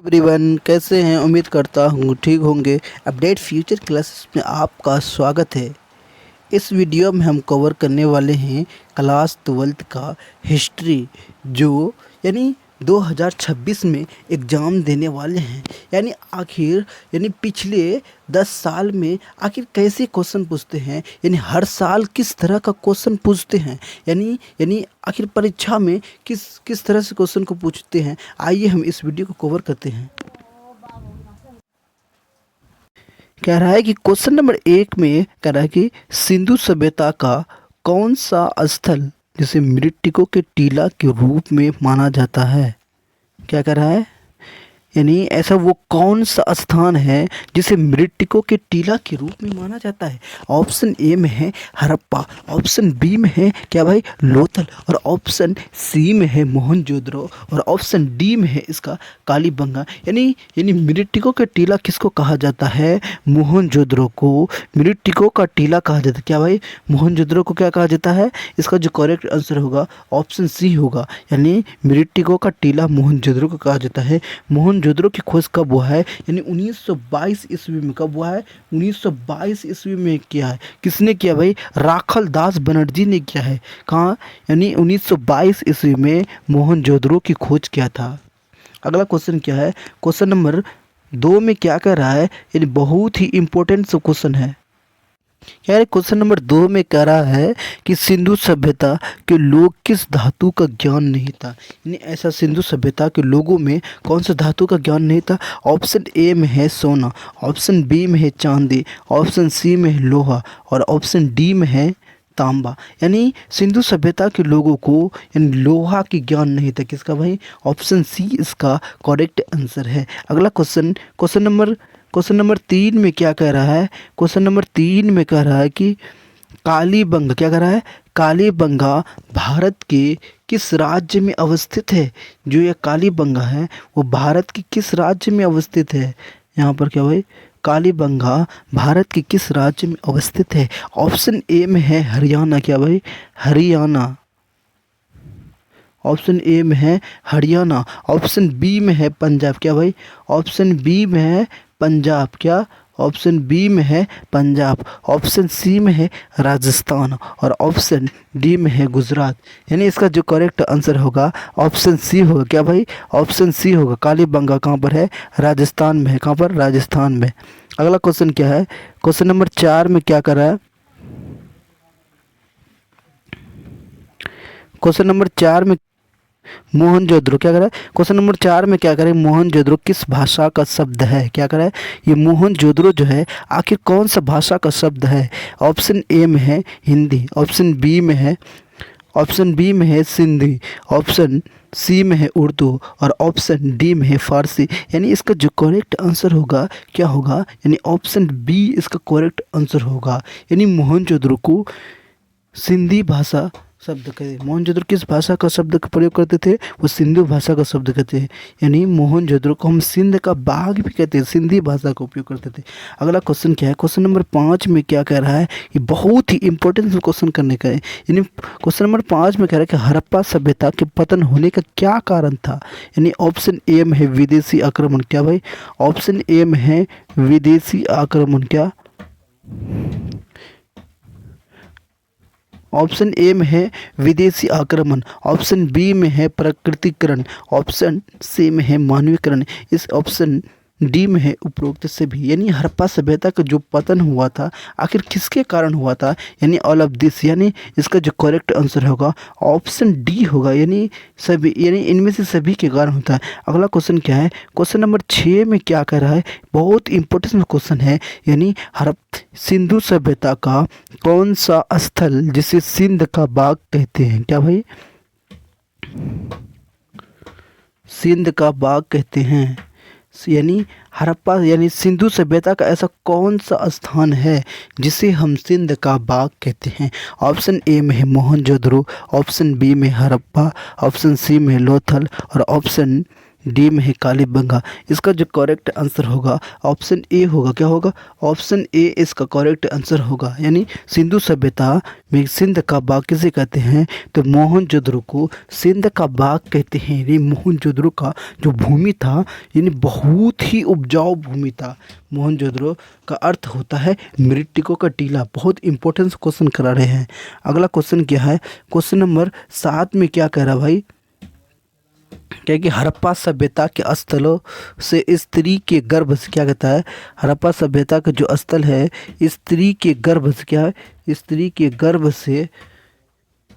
Everyone, कैसे हैं? उम्मीद करता हूँ ठीक होंगे। अपडेट फ्यूचर क्लासेस में आपका स्वागत है। इस वीडियो में हम कवर करने वाले हैं क्लास 12th का हिस्ट्री, जो यानी 2026 में एग्ज़ाम देने वाले हैं। यानी आखिर पिछले 10 साल में आखिर कैसे क्वेश्चन पूछते हैं, यानी हर साल किस तरह का क्वेश्चन पूछते हैं, यानी आखिर परीक्षा में किस तरह से क्वेश्चन को पूछते हैं। आइए हम इस वीडियो को कवर करते हैं। कह रहा है कि क्वेश्चन नंबर 1 में कह रहा है कि सिंधु सभ्यता का कौन सा स्थल जिसे मृत्तिका के टीला के रूप में माना जाता है। क्या कह रहा है, यानी ऐसा वो कौन सा स्थान है जिसे मृत्तिका के टीला के रूप में माना जाता है। ऑप्शन ए में है हड़प्पा, ऑप्शन बी में है क्या भाई लोथल, और ऑप्शन सी में है मोहनजोदड़ो, और ऑप्शन डी में है इसका कालीबंगा। यानी मृत्तिका का टीला किसको कहा जाता है? मोहनजोदड़ो को मृत्तिका का टीला कहा जाता है। क्या भाई मोहनजोदड़ो को क्या कहा जाता है? इसका जो करेक्ट आंसर होगा ऑप्शन सी होगा, यानी मृत्तिका का टीला मोहनजोदड़ो को कहा जाता है। मोहनजोदड़ो की खोज कब हुआ है? यानी 1922 ईस्वी में। कब हुआ है? 1922 ईस्वी में किया है। किसने किया भाई? राखल दास बनर्जी ने किया है। कहाँ? यानी 1922 ईस्वी में मोहनजोदड़ो की खोज किया था। अगला क्वेश्चन क्या है? क्वेश्चन नंबर 2 में क्या कह रहा है? यानी बहुत ही इंपॉर्टेंट सा क्वेश्चन है। यार क्वेश्चन नंबर 2 में कह रहा है कि सिंधु सभ्यता के लोग किस धातु का ज्ञान नहीं था। यानी ऐसा सिंधु सभ्यता के लोगों में कौन सा धातु का ज्ञान नहीं था? ऑप्शन ए में है सोना, ऑप्शन बी में है चांदी, ऑप्शन सी में है लोहा, और ऑप्शन डी में है तांबा। यानी सिंधु सभ्यता के लोगों को यानी लोहा की ज्ञान नहीं था। किसका भाई? ऑप्शन सी इसका करेक्ट आंसर है। अगला क्वेश्चन नंबर 3 में क्या कह रहा है? क्वेश्चन नंबर 3 में कह रहा है कि कालीबंगा, क्या कह रहा है? कालीबंगा भारत के किस राज्य में अवस्थित है? जो यह कालीबंगा है वो भारत के किस राज्य में अवस्थित है? यहाँ पर क्या भाई? कालीबंगा भारत के किस राज्य में अवस्थित है? ऑप्शन ए में है हरियाणा। क्या भाई? हरियाणा। ऑप्शन ए में है हरियाणा। ऑप्शन बी में है पंजाब। क्या भाई? ऑप्शन बी में है पंजाब। क्या? ऑप्शन बी में है पंजाब। ऑप्शन सी में है राजस्थान, और ऑप्शन डी में है गुजरात। यानी इसका जो करेक्ट आंसर होगा ऑप्शन सी होगा। क्या भाई? ऑप्शन सी होगा। कालीबंगा कहाँ पर है? राजस्थान में है। कहाँ पर? राजस्थान में। अगला क्वेश्चन क्या है? क्वेश्चन नंबर 4 में क्या कर रहा है? क्वेश्चन नंबर 4 में मोहनजोदड़ो क्या करे? क्वेश्चन नंबर 4 में क्या करें? मोहनजोदड़ो किस भाषा का शब्द है? क्या करे? ये मोहनजोदड़ो जो है आखिर कौन सा भाषा का शब्द है? ऑप्शन ए में है हिंदी, ऑप्शन बी में है सिंधी, ऑप्शन सी में है उर्दू, और ऑप्शन डी में है फारसी। यानी इसका जो करेक्ट आंसर होगा क्या होगा? यानी ऑप्शन बी इसका करेक्ट आंसर होगा। यानी मोहनजोदड़ो को सिंधी भाषा शब्द कहते। मोहनजोदड़ो किस भाषा का शब्द का प्रयोग करते थे? वो सिंधु भाषा का शब्द कहते हैं। यानी मोहनजोदड़ो को हम सिंध का बाग भी कहते हैं, सिंधी भाषा का उपयोग करते थे। अगला क्वेश्चन क्या है? क्वेश्चन नंबर 5 में क्या कह रहा है? ये बहुत ही इंपॉर्टेंट क्वेश्चन करने का है। यानी क्वेश्चन नंबर 5 में कह रहा है कि हड़प्पा सभ्यता के पतन होने का क्या कारण था? यानी ऑप्शन ए में है विदेशी आक्रमण। क्या भाई? ऑप्शन ए में है विदेशी आक्रमण। क्या? ऑप्शन ए में है विदेशी आक्रमण, ऑप्शन बी में है प्राकृतिकरण, ऑप्शन सी में है मानवीकरण, इस ऑप्शन डी में है उपरोक्त सभी। यानी हड़प्पा सभ्यता का जो पतन हुआ था आखिर किसके कारण हुआ था? यानी ऑल ऑफ दिस। यानी इसका जो करेक्ट आंसर होगा ऑप्शन डी होगा, यानी सभी, यानी इनमें से सभी के कारण होता है। अगला क्वेश्चन क्या है? क्वेश्चन नंबर 6 में क्या कर रहा है? बहुत इंपॉर्टेंट क्वेश्चन है। यानी सिंधु सभ्यता का कौन सा स्थल जिसे सिंध का बाग कहते हैं? क्या भाई? सिंध का बाग कहते हैं। यानी हड़प्पा यानी सिंधु सभ्यता का ऐसा कौन सा स्थान है जिसे हम सिंध का बाग कहते हैं? ऑप्शन ए में है मोहनजोदड़ो, ऑप्शन बी में हड़प्पा, ऑप्शन सी में लोथल, और ऑप्शन डी में है कालीबंगा। इसका जो करेक्ट आंसर होगा ऑप्शन ए होगा। क्या होगा? ऑप्शन ए इसका करेक्ट आंसर होगा। यानी सिंधु सभ्यता में सिंध का बाग किसे कहते हैं? तो मोहनजोदड़ो को सिंध का बाग कहते हैं। यानी मोहनजोदड़ो का जो भूमि था यानी बहुत ही उपजाऊ भूमि था। मोहनजोदड़ो का अर्थ होता है मृतकों का टीला। बहुत इंपॉर्टेंट क्वेश्चन करा रहे हैं। अगला क्वेश्चन क्या है? क्वेश्चन नंबर 7 में क्या कह रहा भाई? क्या कि हड़प्पा सभ्यता के स्थलों से स्त्री के गर्भ से क्या कहता है? हड़प्पा सभ्यता का जो स्थल है स्त्री के गर्भ से क्या है? स्त्री के गर्भ से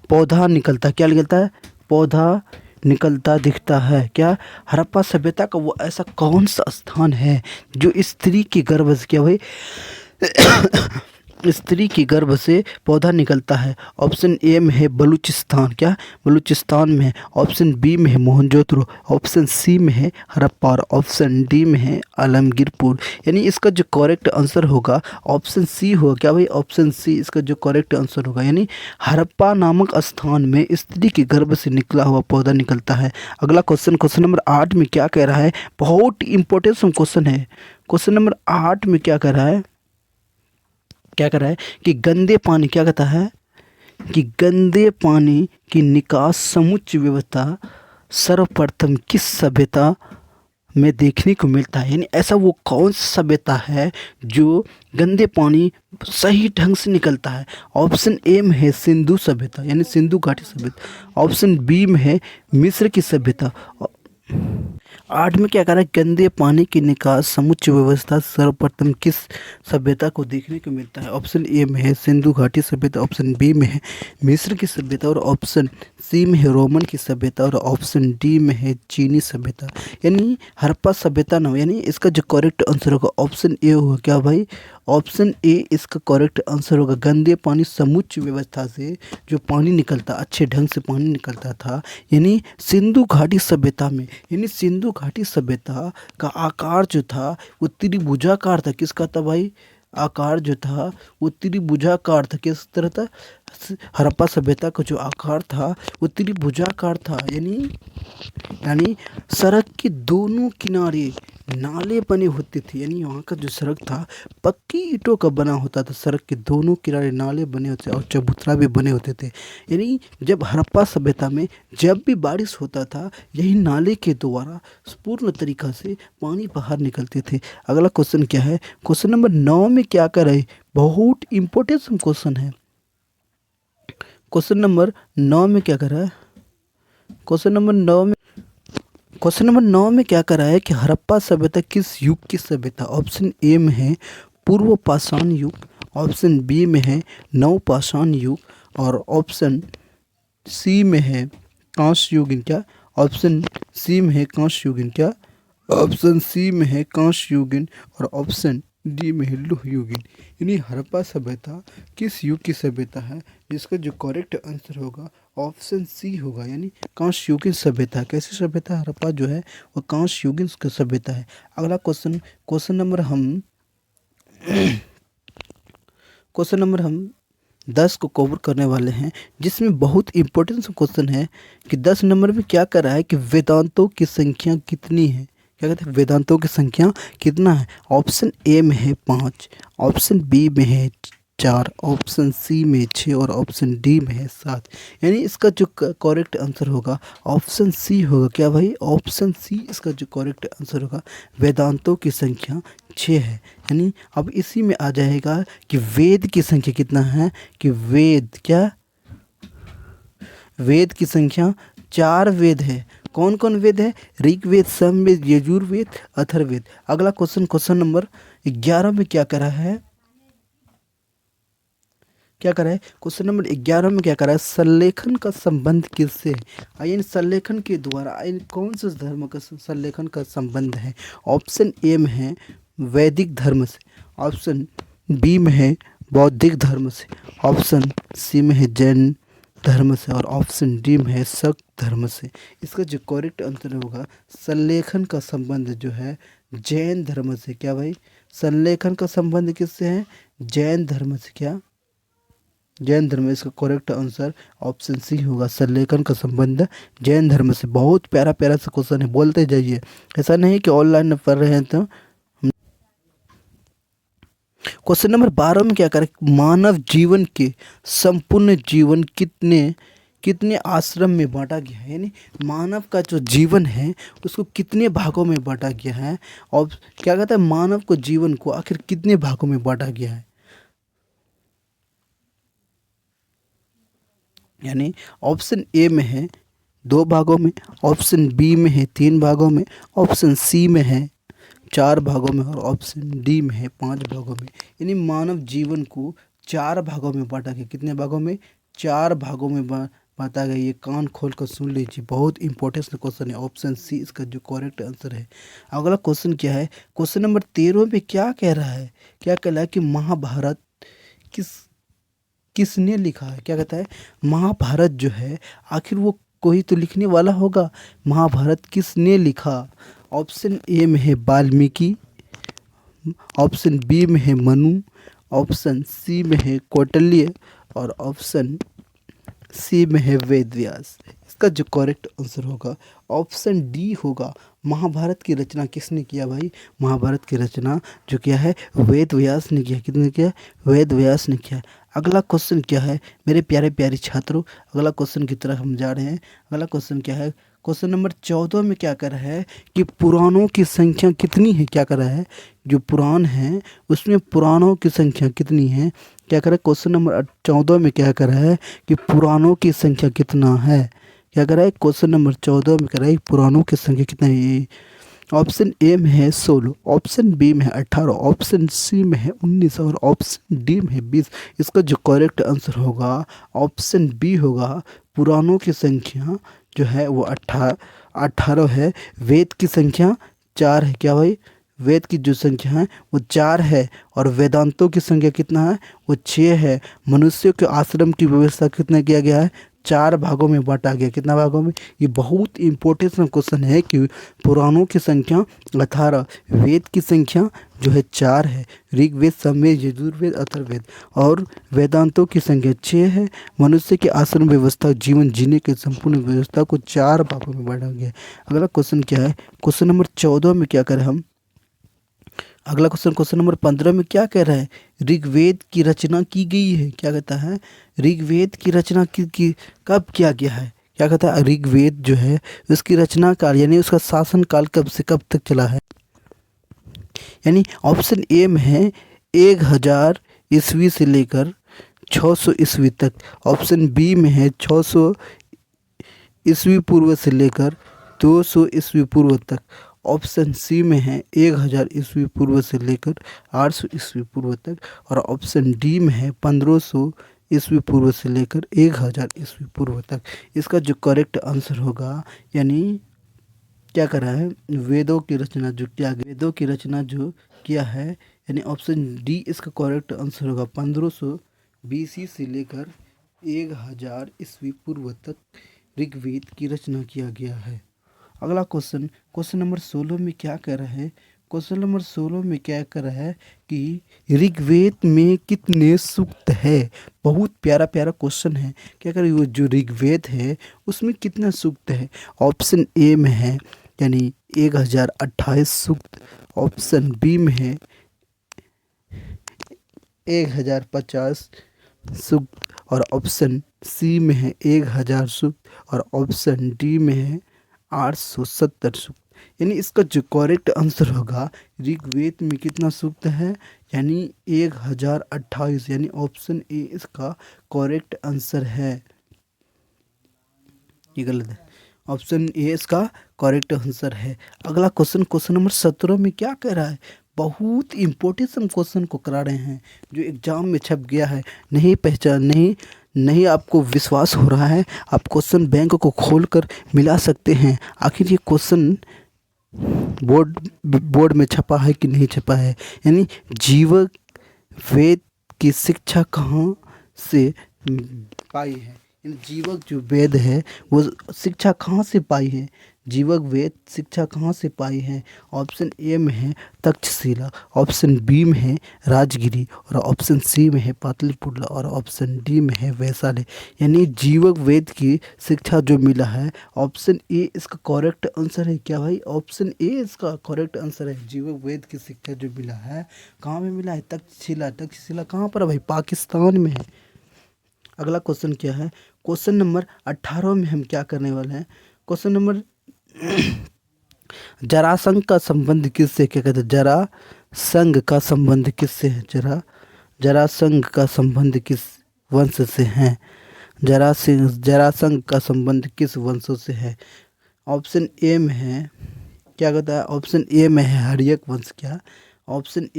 पौधा निकलता। क्या निकलता है? पौधा निकलता दिखता है। क्या? हड़प्पा सभ्यता का वो ऐसा कौन सा स्थान है जो स्त्री के गर्भ से क्या भाई स्त्री के गर्भ से पौधा निकलता है? ऑप्शन ए में है बलूचिस्तान। क्या? बलूचिस्तान में है। ऑप्शन बी में है मोहनजोदड़ो। ऑप्शन सी में है हड़प्पा और ऑप्शन डी में है आलमगीरपुर। यानी इसका जो करेक्ट आंसर होगा ऑप्शन सी होगा। क्या भाई? ऑप्शन सी इसका जो करेक्ट आंसर होगा। यानी हड़प्पा नामक स्थान में स्त्री के गर्भ से निकला हुआ पौधा निकलता है। अगला क्वेश्चन, क्वेश्चन नंबर 8 में क्या कह रहा है? बहुत इंपॉर्टेंट क्वेश्चन है। क्वेश्चन नंबर 8 में क्या कह रहा है? क्या कर रहा है कि गंदे पानी क्या कहता है कि गंदे पानी की निकास समुच्चय व्यवस्था सर्वप्रथम किस सभ्यता में देखने को मिलता है? यानी ऐसा वो कौन सा सभ्यता है जो गंदे पानी सही ढंग से निकलता है? ऑप्शन ए में है सिंधु सभ्यता यानी सिंधु घाटी सभ्यता। ऑप्शन बी में है मिस्र की सभ्यता। 8 में क्या कर रहा है? गंदे पानी की निकास समुच्चय व्यवस्था सर्वप्रथम किस सभ्यता को देखने को मिलता है? ऑप्शन ए में है सिंधु घाटी सभ्यता। ऑप्शन बी में है मिस्र की सभ्यता और ऑप्शन सी में है रोमन की सभ्यता और ऑप्शन डी में है चीनी सभ्यता। यानी हड़प्पा सभ्यता ना, यानी इसका जो करेक्ट आंसर होगा ऑप्शन ए होगा। क्या भाई? ऑप्शन ए इसका करेक्ट आंसर होगा। गंदे पानी समुच्चय व्यवस्था से जो पानी निकलता, अच्छे ढंग से पानी निकलता था यानी सिंधु घाटी सभ्यता में। यानी सिंधु घाटी सभ्यता का आकार जो था वो त्रिभुजाकार था। किसका था भाई? आकार जो था वो त्रिभुजाकार था। किस तरह था? हड़प्पा सभ्यता का जो आकार था वो त्रिभुजाकार था। यानी सड़क के दोनों किनारे नाले बने होते थे। यानी वहाँ का जो सड़क था पक्की ईंटों का बना होता था। सड़क के दोनों किनारे नाले बने होते और चबूतरा भी बने होते थे। यानी जब हड़प्पा सभ्यता में जब भी बारिश होता था यही नाले के द्वारा पूर्ण तरीका से पानी बाहर निकलते थे। अगला क्वेश्चन क्या है? क्वेश्चन नंबर 9 में क्या कर रहे? बहुत इंपॉर्टेंट क्वेश्चन है। क्वेश्चन नंबर 9 में क्या कर रहा है? क्वेश्चन नंबर 9 में क्या कर रहा है कि हड़प्पा सभ्यता किस युग की सभ्यता? ऑप्शन ए में है पूर्व पाषाण युग। ऑप्शन बी में है नवपाषाण युग और ऑप्शन सी में है कांस्य युगीन। क्या? ऑप्शन सी में है कांस्य युगीन। क्या? ऑप्शन सी में है कांस्य युगीन और ऑप्शन डी में है लौह युगीन। यानी हड़प्पा सभ्यता किस युग की सभ्यता है? जिसका जो करेक्ट आंसर होगा ऑप्शन सी होगा। यानी कांस्य युगीन सभ्यता। कैसी सभ्यता? हड़प्पा जो है वो कांस्य युगीन की सभ्यता है। अगला क्वेश्चन, क्वेश्चन नंबर हम 10 को कवर करने वाले हैं जिसमें बहुत इंपॉर्टेंट क्वेश्चन है कि 10 नंबर में क्या कर रहा है कि वेदांतों की संख्या कितनी है? क्या कहते हैं? वेदांतों की संख्या कितना है? ऑप्शन ए में है 5, ऑप्शन बी में है 4, ऑप्शन सी में 6 और ऑप्शन डी में है 7। यानी इसका जो करेक्ट आंसर होगा ऑप्शन सी होगा। क्या भाई? ऑप्शन सी इसका जो करेक्ट आंसर होगा। वेदांतों की संख्या 6 है। यानी अब इसी में आ जाएगा कि वेद की संख्या कितना है? कि वेद की संख्या 4 वेद है। कौन कौन वेद है? ऋग्वेद, सामवेद, यजुर्वेद, अथर्ववेद। अगला क्वेश्चन, क्वेश्चन नंबर 11 में क्या कर रहा है? क्वेश्चन नंबर 11 में क्या कर रहा है? संलेखन का संबंध किससे है? यानी संलेखन के द्वारा कौन से धर्म का संलेखन का संबंध है? ऑप्शन ए में है वैदिक धर्म से, ऑप्शन बी में है बौद्धिक धर्म से, ऑप्शन सी में है जैन धर्म से और ऑप्शन डी में है शक्त धर्म से। इसका जो करेक्ट आंसर होगा संलेखन का संबंध जो है जैन धर्म से। क्या भाई? संलेखन का संबंध किससे है? जैन धर्म से। क्या? जैन धर्म, इसका करेक्ट आंसर ऑप्शन सी होगा। सल्लेखन का संबंध जैन धर्म से। बहुत प्यारा प्यारा सा क्वेश्चन है, बोलते जाइए, ऐसा नहीं कि ऑनलाइन पढ़ रहे हैं तो। क्वेश्चन नंबर 12 में क्या करें, मानव जीवन के संपूर्ण जीवन कितने कितने आश्रम में बांटा गया है, यानी मानव का जो जीवन है उसको कितने भागों में बांटा गया है, और क्या कहता है मानव को जीवन को आखिर कितने भागों में बांटा गया है। यानी ऑप्शन ए में है 2 भागों में, ऑप्शन बी में है 3 भागों में, ऑप्शन सी में है 4 भागों में, और ऑप्शन डी में है 5 भागों में। यानी मानव जीवन को 4 भागों में बांटा गया। कितने भागों में, 4 भागों में बांटा गया। ये कान खोल कर सुन लीजिए, बहुत इंपॉर्टेंट क्वेश्चन है। ऑप्शन सी इसका जो करेक्ट आंसर है। अगला क्वेश्चन क्या है, क्वेश्चन नंबर 13 में क्या कह रहा है, क्या कह रहा है कि महाभारत किस किसने लिखा है। क्या कहता है, महाभारत जो है आखिर वो कोई तो लिखने वाला होगा। महाभारत किसने लिखा। ऑप्शन ए में है वाल्मीकि, ऑप्शन बी में है मनु, ऑप्शन सी में है कौटिल्य, और ऑप्शन सी में है वेद व्यास। इसका जो करेक्ट आंसर होगा ऑप्शन डी होगा। महाभारत की रचना किसने किया भाई, महाभारत की रचना जो किया है वेद व्यास ने किया। किसने किया, वेद व्यास ने किया। अगला क्वेश्चन क्या है मेरे प्यारे प्यारे छात्रों, अगला क्वेश्चन की तरफ हम जा रहे हैं। अगला क्वेश्चन क्या है, क्वेश्चन नंबर 14 में क्या कर रहा है कि पुराणों की संख्या कितनी है। क्या कर रहा है, जो पुराण है उसमें पुराणों की संख्या कितनी है। क्या कर रहा है, क्वेश्चन नंबर 14 में क्या कर रहा है कि पुराणों की संख्या कितना है। क्या कर रहा है, क्वेश्चन नंबर 14 में कर रहा है पुराणों की संख्या कितना है। ऑप्शन ए में है 16, ऑप्शन बी में है 18, ऑप्शन सी में है 19, और ऑप्शन डी में है 20। इसका जो करेक्ट आंसर होगा ऑप्शन बी होगा। पुराणों की संख्या जो है वो 18 है। वेद की संख्या 4 है। क्या भाई, वेद की जो संख्या है वो 4 है, और वेदांतों की संख्या कितना है, वो 6 है। मनुष्यों के आश्रम की व्यवस्था कितना किया गया है, 4 भागों में बांटा गया। कितना भागों में, ये बहुत इंपॉर्टेंट क्वेश्चन है कि पुराणों की संख्या 18, वेद की संख्या जो है 4 है, ऋग्वेद सामवेद यजुर्वेद अथर्ववेद, और वेदांतों की संख्या 6 है। मनुष्य की आश्रम व्यवस्था जीवन जीने के संपूर्ण व्यवस्था को 4 भागों में बांटा गया। अगला क्वेश्चन क्या है, क्वेश्चन नंबर 14 में क्या करें हम। अगला क्वेश्चन, क्वेश्चन नंबर 15 में क्या कह रहा है, ऋग्वेद की रचना की गई है। क्या कहता है, ऋग्वेद की रचना की कब किया गया है। क्या कहता है, ऋग्वेद जो है उसकी रचना काल यानी उसका शासन काल कब से कब तक चला है। यानी ऑप्शन ए में है 1000 ईस्वी से लेकर 600 ईस्वी तक, ऑप्शन बी में है 600 ईस्वी पूर्व से लेकर 200 ईस्वी पूर्व तक, ऑप्शन सी में है 1000 ईस्वी पूर्व से लेकर 800 ईस्वी पूर्व तक, और ऑप्शन डी में है 1500 ईस्वी पूर्व से लेकर 1000 ईस्वी पूर्व तक। इसका जो करेक्ट आंसर होगा, यानी क्या करा है, वेदों की रचना जो किया गया, वेदों की रचना जो किया है, यानी ऑप्शन डी इसका करेक्ट आंसर होगा। 1500 BC से लेकर 1000 ईस्वी पूर्व तक ऋग्वेद की रचना किया गया है। अगला क्वेश्चन, क्वेश्चन नंबर 16 में क्या कह रहा है, क्वेश्चन नंबर 16 में क्या कह रहा है कि ऋग्वेद में कितने सूक्त है। बहुत प्यारा प्यारा क्वेश्चन है। क्या कह रही है, जो ऋग्वेद है उसमें कितना सूक्त है। ऑप्शन ए में है यानी 1028 सूक्त, ऑप्शन बी में है 1050 सूक्त, और ऑप्शन सी में है 1000 सूक्त, और ऑप्शन डी में है 870 सूक्त। यानी इसका जो करेक्ट आंसर होगा, ऋग्वेद में कितना सूक्त है, यानी 1028, यानी ऑप्शन ए इसका करेक्ट आंसर है। ये गलत है, ऑप्शन ए इसका करेक्ट आंसर है। अगला क्वेश्चन, क्वेश्चन नंबर 17 में क्या कह रहा है, बहुत इंपॉर्टेंट क्वेश्चन को करा रहे हैं जो एग्जाम में छप गया है। नहीं पहचान नहीं आपको विश्वास हो रहा है, आप क्वेश्चन बैंक को खोलकर मिला सकते हैं। आखिर ये क्वेश्चन बोर्ड में छपा है कि नहीं छपा है। यानी जीवक वेद की शिक्षा कहाँ से पाई है, यानी जीवक जो वेद है वो शिक्षा कहाँ से पाई है। जीवक वेद शिक्षा कहाँ से पाई है? ऑप्शन ए में है तक्षशिला, ऑप्शन बी में है राजगिरी, और ऑप्शन सी में है पाटलिपुत्र, और ऑप्शन डी में है वैशाली। यानी जीवक वेद की शिक्षा जो मिला है, ऑप्शन ए इसका करेक्ट आंसर है। क्या भाई? ऑप्शन ए इसका करेक्ट आंसर है। जीवक वेद की शिक्षा जो मिला है कहाँ में मिला है? तक्षशिला। तक्षशिला कहाँ पर है भाई? पाकिस्तान में है। अगला क्वेश्चन क्या है? क्वेश्चन नंबर 18 में हम क्या करने वाले हैं? क्वेश्चन नंबर जरासंध का संबंध किससे? क्या कहते हैं? जरासंध का संबंध किससे है? जरासंध का संबंध किस वंश से है? जरासंध का संबंध किस वंशों से है? ऑप्शन ए में है, क्या कहता है? ऑप्शन ए में है हर्यक वंश। क्या? ऑप्शन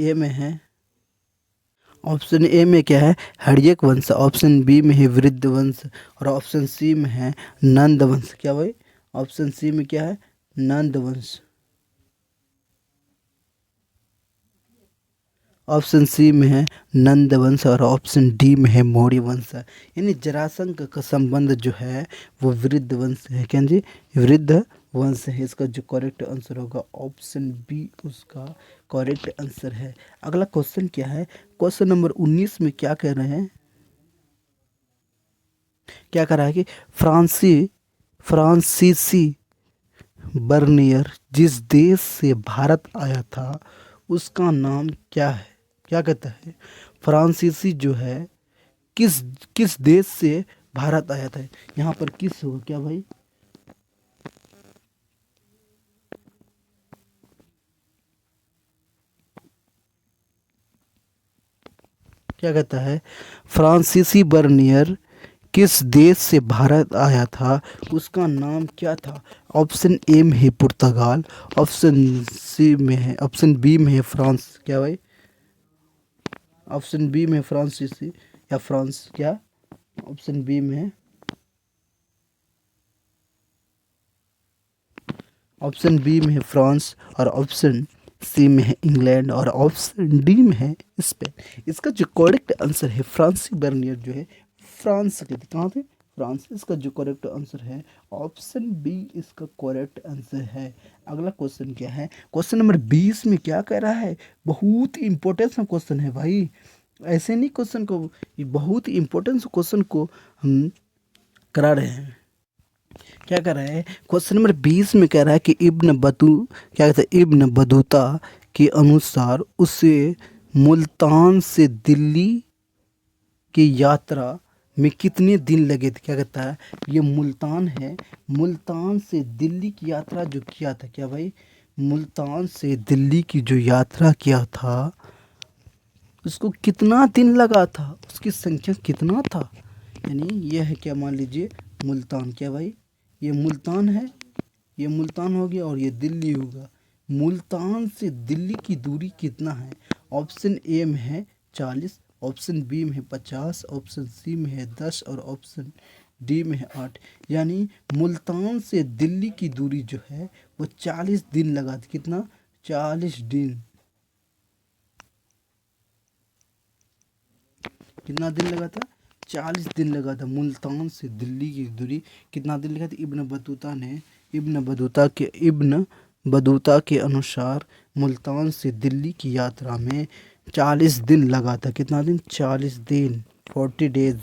ए में क्या है? हर्यक वंश। ऑप्शन बी में है वृद्ध वंश, और ऑप्शन सी में है नंद वंश। क्या भाई? ऑप्शन सी में क्या है? नंद वंश। ऑप्शन सी में है नंद वंश, और ऑप्शन डी में है मौर्य वंश। यानी जरासंध का संबंध जो है वो वृद्ध वंश है। क्या जी? वृद्ध वंश है। इसका जो करेक्ट आंसर होगा ऑप्शन बी उसका करेक्ट आंसर है। अगला क्वेश्चन क्या है? क्वेश्चन नंबर 19 में क्या कह रहे हैं? क्या कह रहा है कि फ्रांसीसी बर्नियर जिस देश से भारत आया था उसका नाम क्या है? क्या कहता है? फ्रांसीसी जो है किस किस देश से भारत आया था? यहाँ पर किस होगा? क्या भाई? क्या कहता है? फ्रांसीसी बर्नियर किस देश से भारत आया था उसका नाम क्या था? ऑप्शन ए में है पुर्तगाल, ऑप्शन बी में है फ्रांस। क्या भाई? ऑप्शन बी में फ्रांसीसी या फ्रांस। क्या? ऑप्शन बी में है, ऑप्शन बी में है फ्रांस, और ऑप्शन सी में है इंग्लैंड, और ऑप्शन डी में है स्पेन। इसका जो करेक्ट आंसर है फ्रांसी बर्नियर जो है फ्रांस के थे। कहाँ थे? फ्रांस। इसका जो करेक्ट आंसर है ऑप्शन बी इसका करेक्ट आंसर है। अगला क्वेश्चन क्या है? क्वेश्चन नंबर 20 में क्या कह रहा है? बहुत इंपॉर्टेंट क्वेश्चन है भाई। ऐसे नहीं क्वेश्चन को, ये बहुत इंपॉर्टेंट क्वेश्चन को हम करा रहे हैं। क्या कर रहा है? क्वेश्चन नंबर 20 में कह रहा है कि क्या कहते हैं? इब्न बतूता के अनुसार उसे मुल्तान से दिल्ली की यात्रा में कितने दिन लगे थे? क्या कहता है? ये मुल्तान है, मुल्तान से दिल्ली की यात्रा जो किया था। क्या भाई? मुल्तान से दिल्ली की जो यात्रा किया था उसको कितना दिन लगा था? उसकी संख्या कितना था? यानी यह है, क्या मान लीजिए, मुल्तान। क्या भाई? ये मुल्तान है, ये मुल्तान हो गया, और ये दिल्ली होगा। मुल्तान से दिल्ली की दूरी कितना है? ऑप्शन ए में है 40, ऑप्शन बी में है 50, ऑप्शन सी में है 10, और ऑप्शन डी में है 8। यानी मुल्तान से दिल्ली की दूरी जो है वो 40 दिन लगा था। कितना? 40 दिन। कितना दिन लगा था? 40 दिन लगा था। मुल्तान से दिल्ली की दूरी कितना दिन लगा था? इब्न बतूता के अनुसार मुल्तान से दिल्ली की यात्रा में 40 दिन लगा था। कितना दिन? 40 दिन, 40 डेज।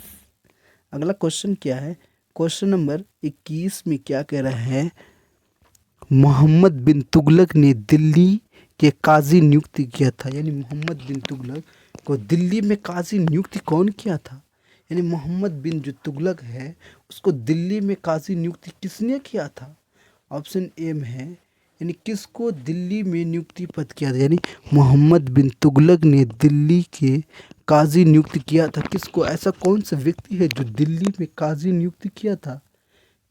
अगला क्वेश्चन क्या है? क्वेश्चन नंबर 21 में क्या कह रहा है? मोहम्मद बिन तुगलक ने दिल्ली के काजी नियुक्त किया था। यानी मोहम्मद बिन तुगलक को दिल्ली में काजी नियुक्त कौन किया था? यानी मोहम्मद बिन जो तुगलक है उसको दिल्ली में काजी नियुक्ति किसने किया था? ऑप्शन ए में है, यानी किसको दिल्ली में नियुक्ति पद किया था? यानी मोहम्मद बिन तुगलक ने दिल्ली के काजी नियुक्त किया था। किसको? ऐसा कौन सा व्यक्ति है जो दिल्ली में काजी नियुक्त किया था?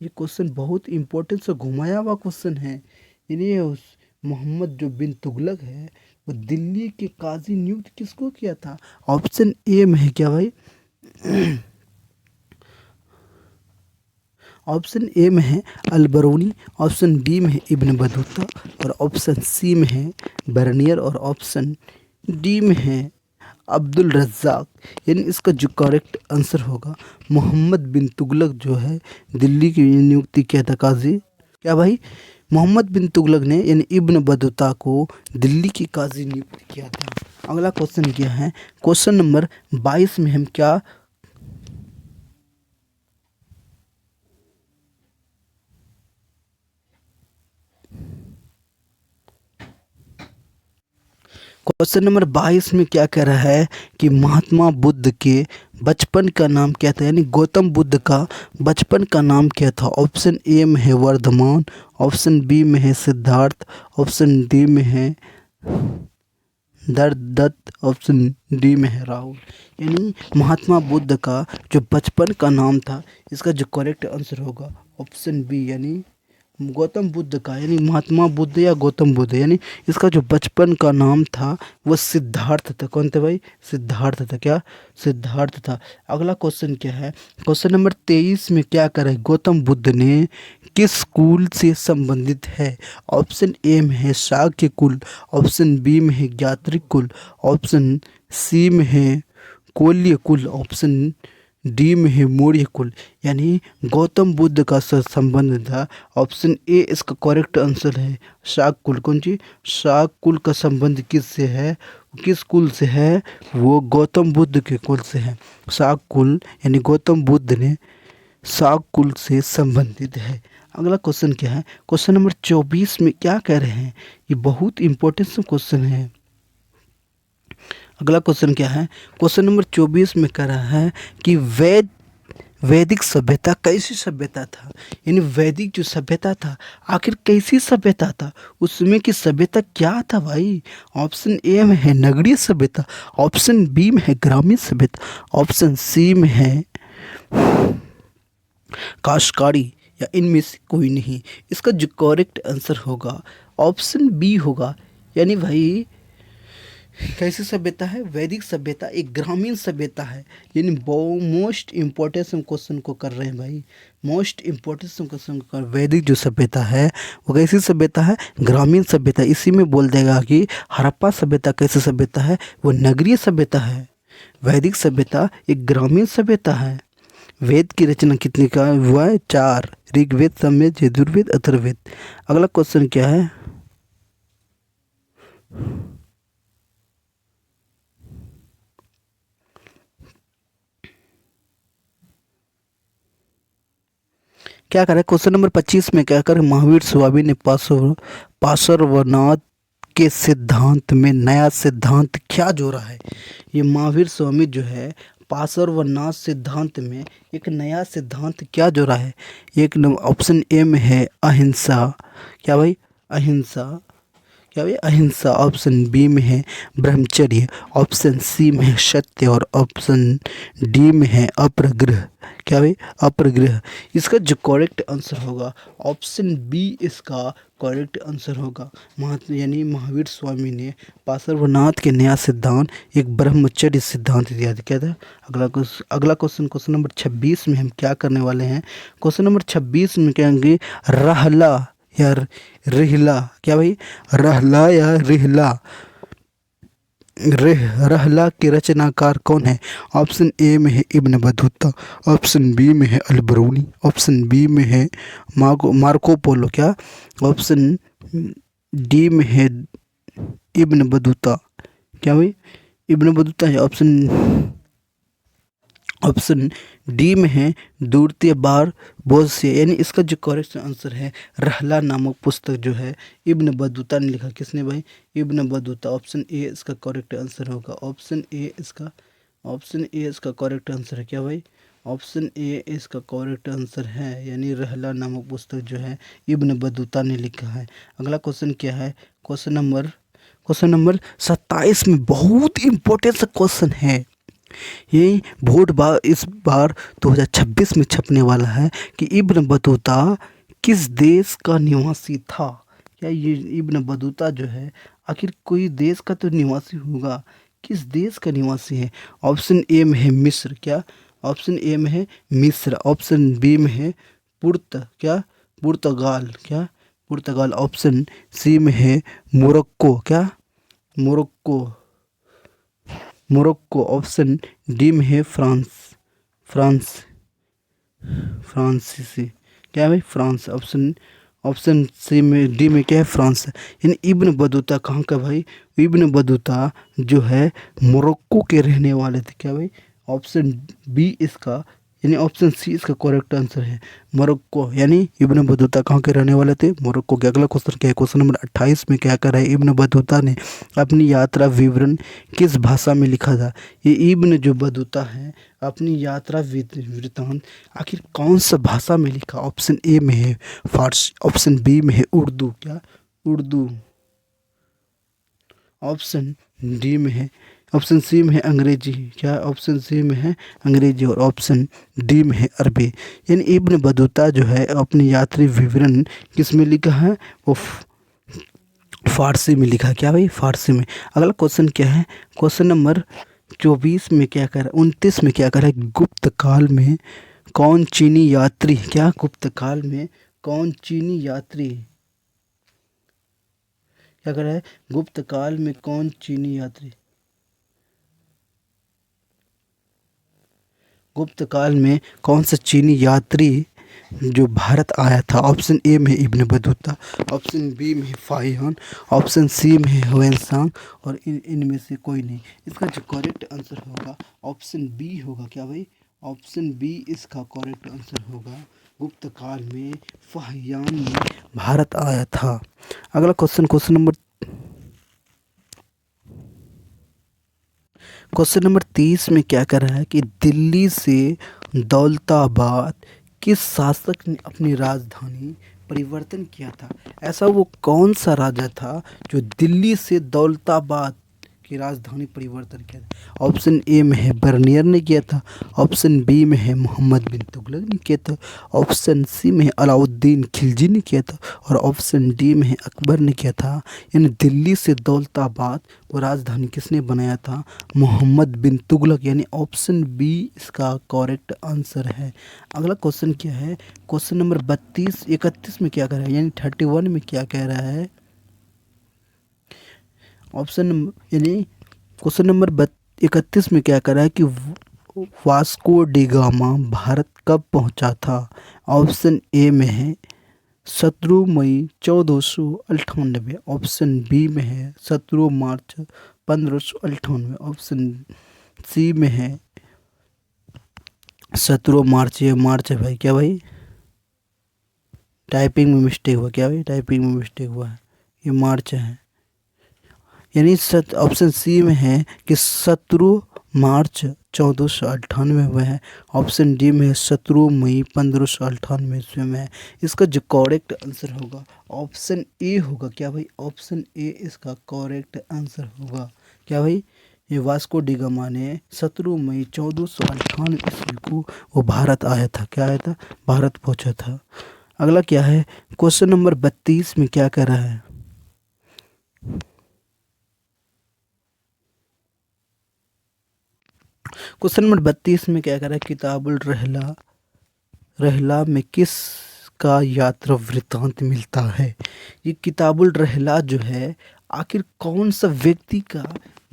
ये क्वेश्चन बहुत इंपॉर्टेंट से घुमाया हुआ क्वेश्चन है। यानी ये उस मोहम्मद जो बिन तुगलक है वो दिल्ली के काजी नियुक्त किसको किया था? ऑप्शन ए में है, क्या भाई? ऑप्शन ए में है अलबरूनी, ऑप्शन बी में है इब्न बतूता, और ऑप्शन सी में है बर्नियर, और ऑप्शन डी में है अब्दुल रज़्ज़ाक। यानी इसका जो करेक्ट आंसर होगा मोहम्मद बिन तुगलक जो है दिल्ली की नियुक्ति किया था काजी। क्या भाई? मोहम्मद बिन तुगलक ने यानी इब्न बतूता को दिल्ली की काजी नियुक्त किया था? अगला क्वेश्चन क्या है, क्वेश्चन नंबर 22 में हम क्या क्वेश्चन नंबर 22 में क्या कह रहा है कि महात्मा बुद्ध के बचपन का नाम क्या था, यानी गौतम बुद्ध का बचपन का नाम क्या था? ऑप्शन ए में है वर्धमान, ऑप्शन बी में है सिद्धार्थ, ऑप्शन डी में है दत्त, ऑप्शन डी में है राहुल। यानी महात्मा बुद्ध का जो बचपन का नाम था, इसका जो करेक्ट आंसर होगा ऑप्शन बी, यानी गौतम बुद्ध का, यानी महात्मा बुद्ध या गौतम बुद्ध, यानी इसका जो बचपन का नाम था वो सिद्धार्थ था। कौन थे भाई? सिद्धार्थ था। क्या? सिद्धार्थ था। अगला क्वेश्चन क्या है, क्वेश्चन नंबर 23 में क्या करे, गौतम बुद्ध ने किस कुल से संबंधित है? ऑप्शन ए में है शाक्य कुल, ऑप्शन बी में है ज्ञात्रिक कुल, ऑप्शन सी में है कोल्य कुल, ऑप्शन डी में है मौर्य कुल। यानी गौतम बुद्ध का संबंध था, ऑप्शन ए इसका करेक्ट आंसर है शाक कुल। कौन सी? शाक कुल का संबंध किससे है? किस कुल से है? वो गौतम बुद्ध के कुल से है। शाक कुल यानी गौतम बुद्ध ने शाक कुल से संबंधित है। अगला क्वेश्चन क्या है, क्वेश्चन नंबर 24 में क्या कह रहे हैं, ये बहुत इंपॉर्टेंट क्वेश्चन है। अगला क्वेश्चन क्या है, क्वेश्चन नंबर 24 में कह रहा है कि वैदिक सभ्यता कैसी सभ्यता था, यानी वैदिक जो सभ्यता था आखिर कैसी सभ्यता था, उसमें की सभ्यता क्या था भाई? ऑप्शन ए में है नगरीय सभ्यता, ऑप्शन बी में है ग्रामीण सभ्यता, ऑप्शन सी में है काशकारी, या इनमें से कोई नहीं। इसका जो करेक्ट आंसर होगा ऑप्शन बी होगा। यानी भाई कैसी सभ्यता है? वैदिक सभ्यता एक ग्रामीण सभ्यता है। यानी मोस्ट इम्पोर्टेंट क्वेश्चन को कर रहे हैं भाई, मोस्ट इम्पोर्टेंट क्वेश्चन को कर। वैदिक जो सभ्यता है वो कैसी सभ्यता है? ग्रामीण सभ्यता। इसी में बोल देगा कि हड़प्पा सभ्यता कैसी सभ्यता है? वो नगरीय सभ्यता है। वैदिक सभ्यता एक ग्रामीण सभ्यता है। वेद की रचना कितनी का हुआ है? 4, ऋग्वेद, सामवेद, यजुर्वेद, अथर्ववेद। अगला क्वेश्चन क्या है, क्या करें? क्वेश्चन नंबर 25 में क्या कर, महावीर स्वामी ने पार्श्वनाथ के सिद्धांत में नया सिद्धांत क्या जोड़ा है? ये महावीर स्वामी जो है पार्श्वनाथ सिद्धांत में एक नया सिद्धांत क्या जोड़ा है? एक ऑप्शन ए में है अहिंसा। क्या भाई? अहिंसा। क्या भाई? अहिंसा। ऑप्शन बी में है ब्रह्मचर्य, ऑप्शन सी में है सत्य, और ऑप्शन डी में है अपरिग्रह। क्या भाई? अपरिग्रह। इसका जो करेक्ट आंसर होगा ऑप्शन बी इसका करेक्ट आंसर होगा। यानी महावीर स्वामी ने पार्श्वनाथ के नया सिद्धांत एक ब्रह्मचर्य सिद्धांत दिया था। क्या था? अगला क्वेश्चन, क्वेश्चन नंबर 26 में हम क्या करने वाले हैं, क्वेश्चन नंबर 26 में कहेंगे रहला या रिहला। क्या भाई? रहला या रिहला, रहला के रचनाकार कौन है? ऑप्शन ए में है इब्न बतूता, ऑप्शन बी में है अल बरूनी, ऑप्शन बी में है मार्को पोलो। क्या? ऑप्शन डी में है इब्न बतूता। क्या भाई? इब्न बतूता है। ऑप्शन डी में है दूरतीय बार बोझ। यानी इसका जो करेक्ट आंसर है रहला नामक पुस्तक जो है इब्न बतूता ने लिखा। किसने भाई? Ibn Battuta. ऑप्शन ए इसका करेक्ट आंसर होगा। ऑप्शन ए इसका करेक्ट आंसर है। क्या भाई? ऑप्शन ए इसका करेक्ट आंसर है, यानी रहला नामक पुस्तक जो है इब्न बतूता ने लिखा है। अगला क्वेश्चन क्या है, क्वेश्चन नंबर 27 में बहुत इंपॉर्टेंट सा क्वेश्चन है। ये इस बार 2026 में छपने वाला है कि इब्न बतूता किस देश का निवासी था? क्या ये इब्न बतूता जो है आखिर कोई देश का तो निवासी होगा, किस देश का निवासी है? ऑप्शन ए में है मिस्र। क्या? ऑप्शन ए में है मिस्र, ऑप्शन बी में है पुर्तगाल। क्या? पुर्तगाल। ऑप्शन सी में है मोरक्को। क्या? मोरक्को। ऑप्शन डी में है फ्रांसीसी। क्या भाई? फ्रांस। ऑप्शन सी में डी में क्या है, फ्रांस है। यानी इब्न बतूता कहाँ का भाई, इब्न बतूता जो है मोरक्को के रहने वाले थे। क्या भाई, ऑप्शन बी इसका यानी ऑप्शन सी इसका करेक्ट आंसर है, मोरक्को। यानी इब्न बतूता कहाँ के रहने वाले थे, मोरक्को के। अगला क्वेश्चन क्या है, क्वेश्चन नंबर 28 में क्या कर रहा है, इब्न बतूता ने अपनी यात्रा विवरण किस भाषा में लिखा था। ये इब्न जो बतूता है अपनी यात्रा वृत्तांत आखिर कौन सा भाषा में लिखा। ऑप्शन ए में है फारसी, ऑप्शन बी में है उर्दू, क्या उर्दू, ऑप्शन डी में है, ऑप्शन सी में है अंग्रेजी, क्या ऑप्शन सी में है अंग्रेजी, और ऑप्शन डी में है अरबी। यानी इब्न बतूता जो है अपनी यात्री विवरण किस में लिखा है, वो फारसी में लिखा है। क्या भाई, फारसी में। अगला क्वेश्चन क्या है, क्वेश्चन नंबर 24 में क्या कर 29 में क्या कर रहा है, गुप्त काल में कौन चीनी यात्री, क्या गुप्त काल में कौन चीनी यात्री क्या कर रहा है, गुप्त काल में कौन चीनी यात्री, गुप्त काल में कौन सा चीनी यात्री जो भारत आया था। ऑप्शन ए में इब्न बतूता, ऑप्शन बी में फाहियान, ऑप्शन सी में ह्वेनसांग, और इनमें से कोई नहीं। इसका जो करेक्ट आंसर होगा ऑप्शन बी होगा। क्या भाई, ऑप्शन बी इसका करेक्ट आंसर होगा। गुप्त काल में फाहियान में भारत आया था। अगला क्वेश्चन, क्वेश्चन नंबर 30 में क्या कर रहा है कि दिल्ली से दौलताबाद किस शासक ने अपनी राजधानी परिवर्तन किया था। ऐसा वो कौन सा राजा था जो दिल्ली से दौलताबाद की राजधानी परिवर्तन किया था। ऑप्शन ए में है बर्नियर ने किया था, ऑप्शन बी में है मोहम्मद बिन तुगलक ने किया था, ऑप्शन सी में है अलाउद्दीन खिलजी ने किया था, और ऑप्शन डी में है अकबर ने किया था। यानी दिल्ली से दौलताबाद वो राजधानी किसने बनाया था, मोहम्मद बिन तुगलक। यानी ऑप्शन बी इसका करेक्ट आंसर है। अगला क्वेश्चन क्या है, क्वेश्चन नंबर 31 में क्या कर रहा है, यानी 31 में क्या कह रहा है, ऑप्शन यानी क्वेश्चन नंबर 31 में क्या कर रहा है कि वास्को डी गामा भारत कब पहुंचा था। ऑप्शन ए में है 17 मई 1498, ऑप्शन बी में है 17 मार्च 1598, ऑप्शन सी में है 17 मार्च, ये मार्च है भाई। क्या भाई, टाइपिंग में मिस्टेक हुआ, क्या भाई टाइपिंग में मिस्टेक हुआ है, ये मार्च है। यानी ऑप्शन सी में है कि 17 मार्च 1498 में है, ऑप्शन डी में है 17 मई 1598 ईस्वी में है। इसका जो करेक्ट आंसर होगा ऑप्शन ए होगा। क्या भाई, ऑप्शन ए इसका करेक्ट आंसर होगा। क्या भाई, ये वास्को डी गामा ने 17 मई 1498 ईस्वी को वो भारत आया था। क्या आया था, भारत पहुंचा था। अगला क्या है, क्वेश्चन नंबर 32 में क्या कर रहा है, क्वेश्चन नंबर 32 में क्या कर रहा है, किताबुल रहला रहला में किस का यात्रा वृत्तांत मिलता है। ये किताबुल रहला जो है आखिर कौन सा व्यक्ति का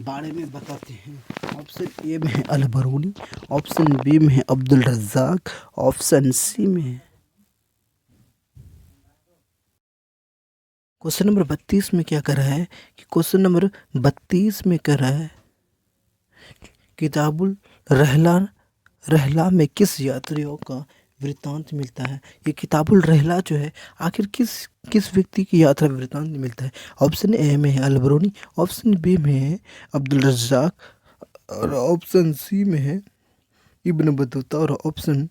बारे में बताते हैं। ऑप्शन ए में है अल बरूनी, ऑप्शन बी में है अब्दुल रज्जाक, ऑप्शन सी में है, क्वेश्चन नंबर 32 में क्या कर रहा है कि क्वेश्चन नंबर 32 में कर रहा है किताबुल रहला रहला में किस यात्रियों का वृत्तांत मिलता है। ये किताबुल रहला जो है आखिर किस किस व्यक्ति की यात्रा वृत्तांत मिलता है। ऑप्शन ए में है अलबरूनी, ऑप्शन बी में है अब्दुल रज्जाक, और ऑप्शन सी में है इब्न बतूता, और ऑप्शन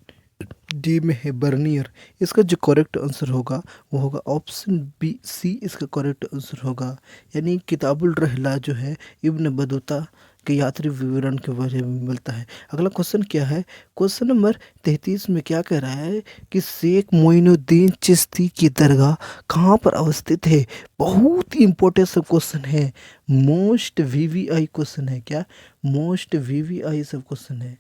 डी में है बर्नियर। इसका जो करेक्ट आंसर होगा वो होगा ऑप्शन बी सी, इसका करेक्ट आंसर होगा। यानी किताबुल रहला जो है इब्न बतूता के यात्री विवरण के बारे में मिलता है। अगला क्वेश्चन क्या है, क्वेश्चन नंबर 33 में क्या कह रहा है कि शेख मोइनुद्दीन चिश्ती की दरगाह कहाँ पर अवस्थित है। बहुत ही इंपॉर्टेंट सब क्वेश्चन है, मोस्ट वीवीआई क्वेश्चन है। क्या मोस्ट वीवीआई सब क्वेश्चन है,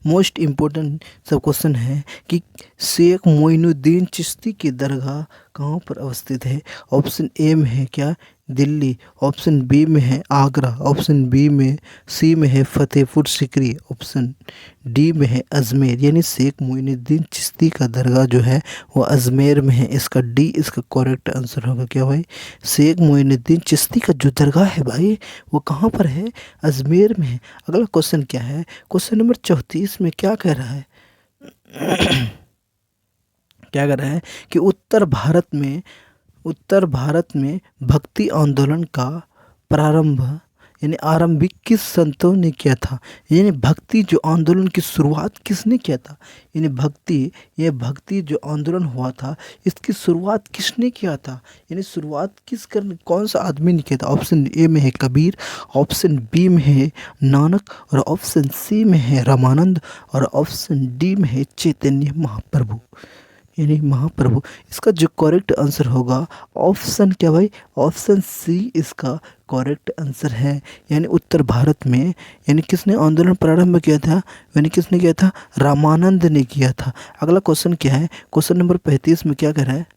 मोस्ट इम्पोर्टेंट सब क्वेश्चन है कि शेख मोइनुद्दीन चिश्ती की दरगाह कहाँ पर अवस्थित है। ऑप्शन ए में है क्या दिल्ली, ऑप्शन बी में है आगरा, ऑप्शन बी में सी में है फतेहपुर सिकरी, ऑप्शन डी में है अजमेर। यानी शेख मोइनुद्दीन चिश्ती का दरगाह जो है वो अजमेर में है। इसका डी इसका करेक्ट आंसर होगा। क्या भाई, शेख मोइनुद्दीन चिश्ती का जो दरगाह है भाई वो कहाँ पर है, अजमेर में है। अगला क्वेश्चन क्या है, क्वेश्चन नंबर 34 में क्या कह रहा है क्या कह रहा है कि उत्तर भारत में भक्ति आंदोलन का प्रारंभ यानी आरंभिक किस संतों ने किया था। यानी भक्ति जो आंदोलन की शुरुआत किसने किया था, यानी भक्ति जो आंदोलन हुआ था इसकी शुरुआत किसने किया था, यानी शुरुआत कौन सा आदमी ने किया था। ऑप्शन ए में है कबीर, ऑप्शन बी में है नानक, और ऑप्शन सी में है रामानंद, और ऑप्शन डी में है चैतन्य महाप्रभु यानी महाप्रभु। इसका जो करेक्ट आंसर होगा ऑप्शन क्या भाई, ऑप्शन सी इसका करेक्ट आंसर है। यानी उत्तर भारत में यानी किसने आंदोलन प्रारंभ किया था, यानी किसने किया था, रामानंद ने किया था। अगला क्वेश्चन क्या है, क्वेश्चन नंबर 35 में क्या कह रहा है,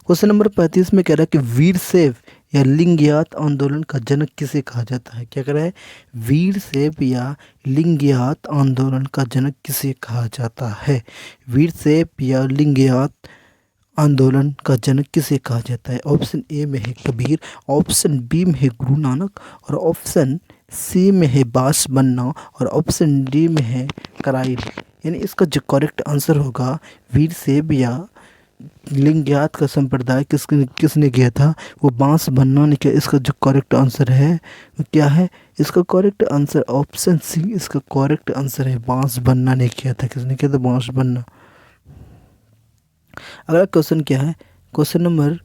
क्वेश्चन नंबर 35 में कह रहा है कि वीरशैव या लिंगयात आंदोलन का जनक किसे कहा जाता है। क्या कह रहा है, वीरशैव या लिंगयात आंदोलन का जनक किसे कहा जाता है। वीरशैव या लिंगयात आंदोलन का जनक किसे कहा जाता है। ऑप्शन ए में है कबीर, ऑप्शन बी में है गुरु नानक, और ऑप्शन सी में है बास बन्ना, और ऑप्शन डी में है कराइल। यानी इसका जो करेक्ट आंसर होगा वीरशैव या लिंगयात का संप्रदाय किसने किया था, वो बांस बन्ना ने किया। इसका जो करेक्ट आंसर है वो क्या है, इसका करेक्ट आंसर ऑप्शन सी इसका करेक्ट आंसर है, बांस बन्ना ने किया था। किसने किया था, बांस बन्ना। अगला क्वेश्चन क्या है, क्वेश्चन नंबर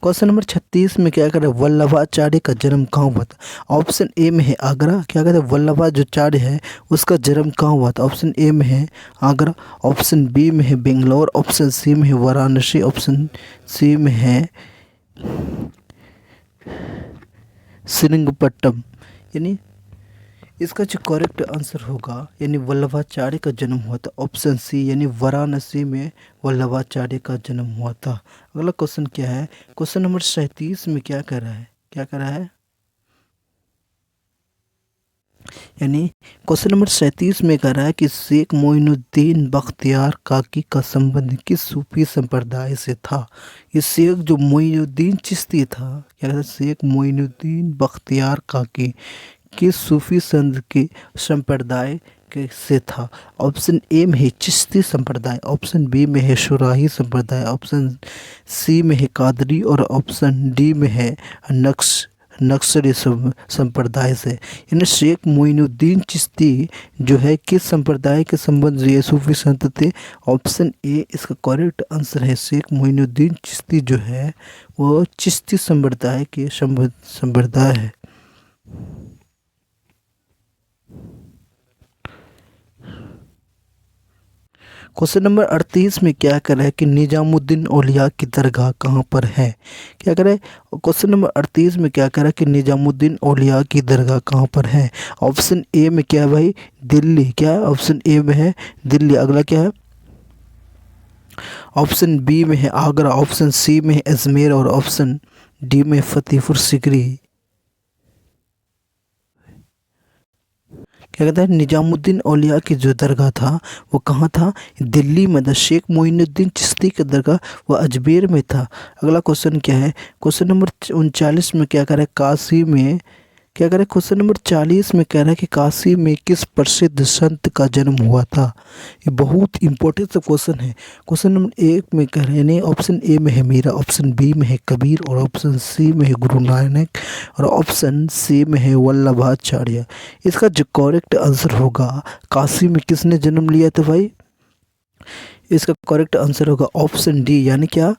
क्वेश्चन नंबर 36 में क्या कर रहा है, वल्लभाचार्य का जन्म कहाँ हुआ था। ऑप्शन ए में है आगरा, क्या कहते हैं वल्लभाचार्य है उसका जन्म कहाँ हुआ था। ऑप्शन ए में है आगरा, ऑप्शन बी में है बेंगलोर, ऑप्शन सी में है वाराणसी, ऑप्शन सी में है श्रीरंगपट्टनम। यानी इसका जो करेक्ट आंसर होगा यानी वल्लभाचार्य का जन्म हुआ था ऑप्शन सी यानी वाराणसी में वल्लभाचार्य का जन्म हुआ था। अगला क्वेश्चन क्या है, क्वेश्चन नंबर 37 में क्या कर रहा है, क्या कर रहा है, यानी क्वेश्चन नंबर 37 में कह रहा है कि शेख मोइनुद्दीन बख्तियार काकी का संबंध किस सूफी संप्रदाय से था। ये शेख जो मोइनुद्दीन चिश्ती था, क्या कहते हैं, शेख मोइनुद्दीन बख्तियार काकी किस सूफी संत के संप्रदाय के से था। ऑप्शन ए में है चिश्ती संप्रदाय, ऑप्शन बी में है शुराही संप्रदाय, ऑप्शन सी में है कादरी, और ऑप्शन डी में है नक्सली संप्रदाय से। यानी शेख मोइनुद्दीन चिश्ती जो है किस संप्रदाय के संबंध से ये सूफी संत थे। ऑप्शन ए इसका करेक्ट आंसर है, शेख मोइनुद्दीन चिश्ती जो है वो चिश्ती संप्रदाय के संप्रदाय है। क्वेश्चन नंबर 38 में क्या कर रहा है कि निजामुद्दीन औलिया की दरगाह कहाँ पर है। क्या कर रहा है, क्वेश्चन नंबर 38 में क्या कर रहा है कि निजामुद्दीन औलिया की दरगाह कहाँ पर है। ऑप्शन ए में क्या है भाई, दिल्ली, क्या है ऑप्शन ए में है दिल्ली। अगला क्या है, ऑप्शन बी में है आगरा, ऑप्शन सी में है अजमेर, और ऑप्शन डी में फतेहपुर सिकरी। क्या कहता है, निजामुद्दीन औलिया की जो दरगाह था वो कहाँ था, दिल्ली में था। शेख मोइनुद्दीन चिश्ती का दरगाह वो अजमेर में था। अगला क्वेश्चन क्या है, क्वेश्चन नंबर 39 में क्या कह रहा है, काशी में क्या कह रहा है, क्वेश्चन नंबर 40 में कह रहा है कि काशी में किस प्रसिद्ध संत का जन्म हुआ था। ये बहुत इंपॉर्टेंट सा क्वेश्चन है। क्वेश्चन नंबर 1 में कह रहे हैं ऑप्शन ए में है मीरा, ऑप्शन बी में है कबीर, और ऑप्शन सी में है गुरु नानक, और ऑप्शन सी में है वल्लभाचार्य। इसका जो करेक्ट आंसर होगा काशी में किसने जन्म लिया था भाई, इसका करेक्ट आंसर होगा ऑप्शन डी यानी क्या,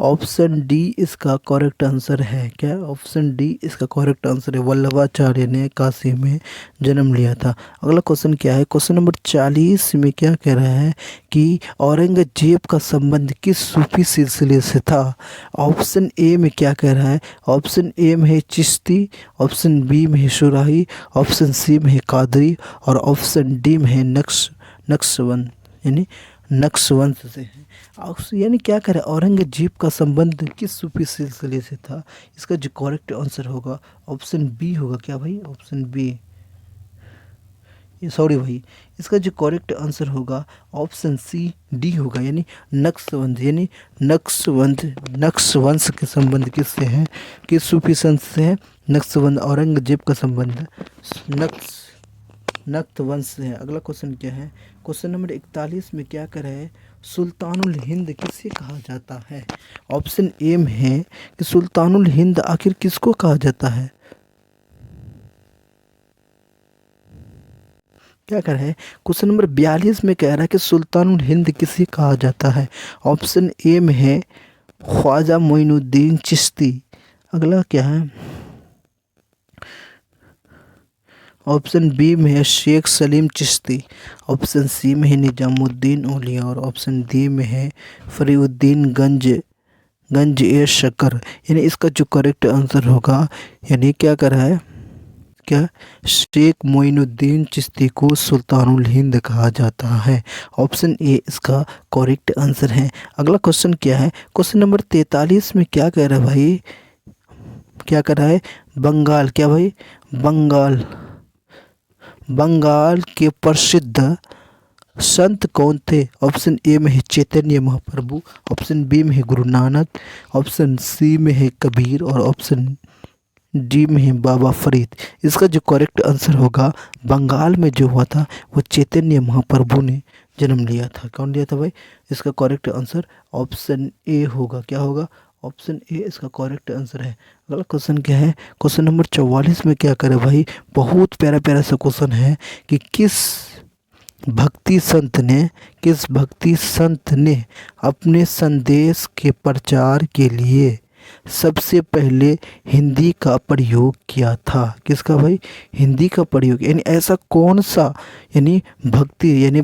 ऑप्शन डी इसका करेक्ट आंसर है। क्या? ऑप्शन डी इसका करेक्ट आंसर है। वल्लभाचार्य ने काशी में जन्म लिया था। अगला क्वेश्चन क्या है? क्वेश्चन नंबर 40 में क्या कह रहा है कि औरंगजेब का संबंध किस सूफी सिलसिले से था? ऑप्शन ए में क्या कह रहा है? ऑप्शन ए में है चिश्ती, ऑप्शन बी में है सुराही, ऑप्शन सी में है कादरी और ऑप्शन डी में है नक्शबंद यानी नक्शवंश से है। यानी क्या करे, औरंगजेब का संबंध किस सूफी सिलसिले से था? इसका जो करेक्ट आंसर होगा ऑप्शन बी होगा। क्या भाई? ऑप्शन बी, सॉरी भाई, इसका जो करेक्ट आंसर होगा ऑप्शन सी डी होगा, यानी नक्शबंद। यानी नक्शवंश के संबंध किससे है? किस सूफी संत से है? नक्शबंद। औरंगजेब का संबंध नक्शवंश से है। अगला क्वेश्चन क्या है? क्वेश्चन नंबर 41 में क्या कर रहा है? सुल्तानुल हिंद किसे कहा जाता है? ऑप्शन ए में है कि सुल्तानुल हिंद आखिर किसको कहा जाता है? क्या कर रहा है? क्वेश्चन नंबर 42 में कह रहा है कि सुल्तानुल हिंद किसे कहा जाता है? ऑप्शन ए में है ख्वाजा मोइनुद्दीन चिश्ती। अगला क्या है? ऑप्शन बी में है शेख सलीम चिश्ती, ऑप्शन सी में है निजामुद्दीन औलिया और ऑप्शन डी में है फरीउद्दीन गंज ए शकर। यानी इसका जो करेक्ट आंसर होगा, यानी क्या कर रहा है? क्या? शेख मोइनुद्दीन चिश्ती को सुल्तानुल हिंद कहा जाता है। ऑप्शन ए इसका करेक्ट आंसर है। अगला क्वेश्चन क्या है? क्वेश्चन नंबर 43 में क्या कह रहा है भाई? क्या कर रहा है? बंगाल। क्या भाई? बंगाल के प्रसिद्ध संत कौन थे? ऑप्शन ए में है चैतन्य महाप्रभु, ऑप्शन बी में है गुरु नानक, ऑप्शन सी में है कबीर और ऑप्शन डी में है बाबा फरीद। इसका जो करेक्ट आंसर होगा, बंगाल में जो हुआ था वो चैतन्य महाप्रभु ने जन्म लिया था। कौन लिया था भाई? इसका करेक्ट आंसर ऑप्शन ए होगा। क्या होगा? ऑप्शन ए इसका करेक्ट आंसर है। अगला क्वेश्चन क्या है? क्वेश्चन नंबर 44 में क्या करे भाई? बहुत प्यारा प्यारा सा क्वेश्चन है कि किस भक्ति संत ने अपने संदेश के प्रचार के लिए सबसे पहले हिंदी का प्रयोग किया था? किसका भाई? हिंदी का प्रयोग। यानी ऐसा कौन सा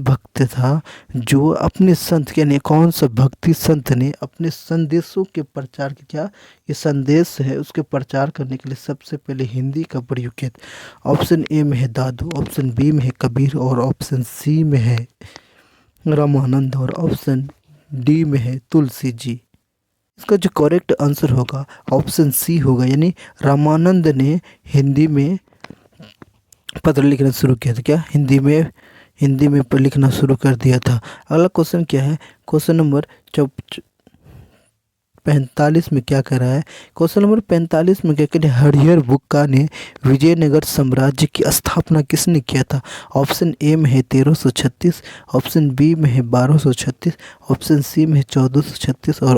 भक्त था जो अपने संत, यानी कौन सा भक्ति संत ने अपने संदेशों के प्रचार के, क्या ये संदेश है उसके प्रचार करने के लिए सबसे पहले हिंदी का प्रयोग किया था? ऑप्शन ए में है दादू, ऑप्शन बी में है कबीर और ऑप्शन सी में है रामानंद और ऑप्शन डी में है तुलसी जी। इसका जो करेक्ट आंसर होगा ऑप्शन सी होगा, यानी रामानंद ने हिंदी में पत्र लिखना शुरू किया था। क्या? हिंदी में लिखना शुरू कर दिया था। अगला क्वेश्चन क्या है? क्वेश्चन नंबर 45 में क्या कर रहा है? क्वेश्चन नंबर 45 में क्या कह रहे? हरिहर बुक्का ने विजयनगर साम्राज्य की स्थापना किसने किया था? ऑप्शन ए में है 1336, ऑप्शन बी में है 1236, ऑप्शन सी में है 1436 और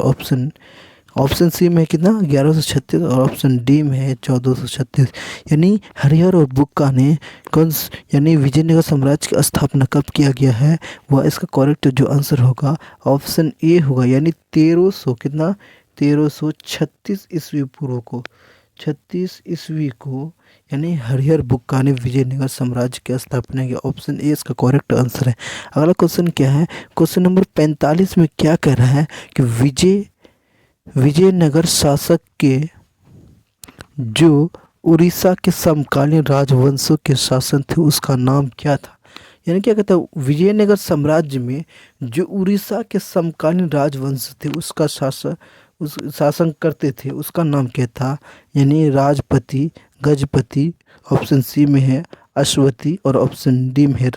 ऑप्शन सी में है कितना? 1136 और ऑप्शन डी में है 1436। यानी हरिहर और बुक्का ने यानी विजयनगर साम्राज्य की स्थापना कब किया गया है? वह इसका करेक्ट जो आंसर होगा ऑप्शन ए होगा, यानी 1336 ईस्वी पूर्व को, 36 ईस्वी को, यानी हरिहर बुक्का ने विजयनगर साम्राज्य की स्थापना की। ऑप्शन ए इसका करेक्ट आंसर है। अगला क्वेश्चन क्या है? क्वेश्चन नंबर 45 में क्या कह रहा है कि विजयनगर शासक के जो उड़ीसा के समकालीन राजवंशों के शासन थे उसका नाम क्या था? यानी क्या कहता है? विजयनगर साम्राज्य में जो उड़ीसा के समकालीन राजवंश थे उसका शासन करते थे उसका नाम क्या था? यानी राजपति, गजपति, ऑप्शन सी में है अश्वति और ऑप्शन डी में है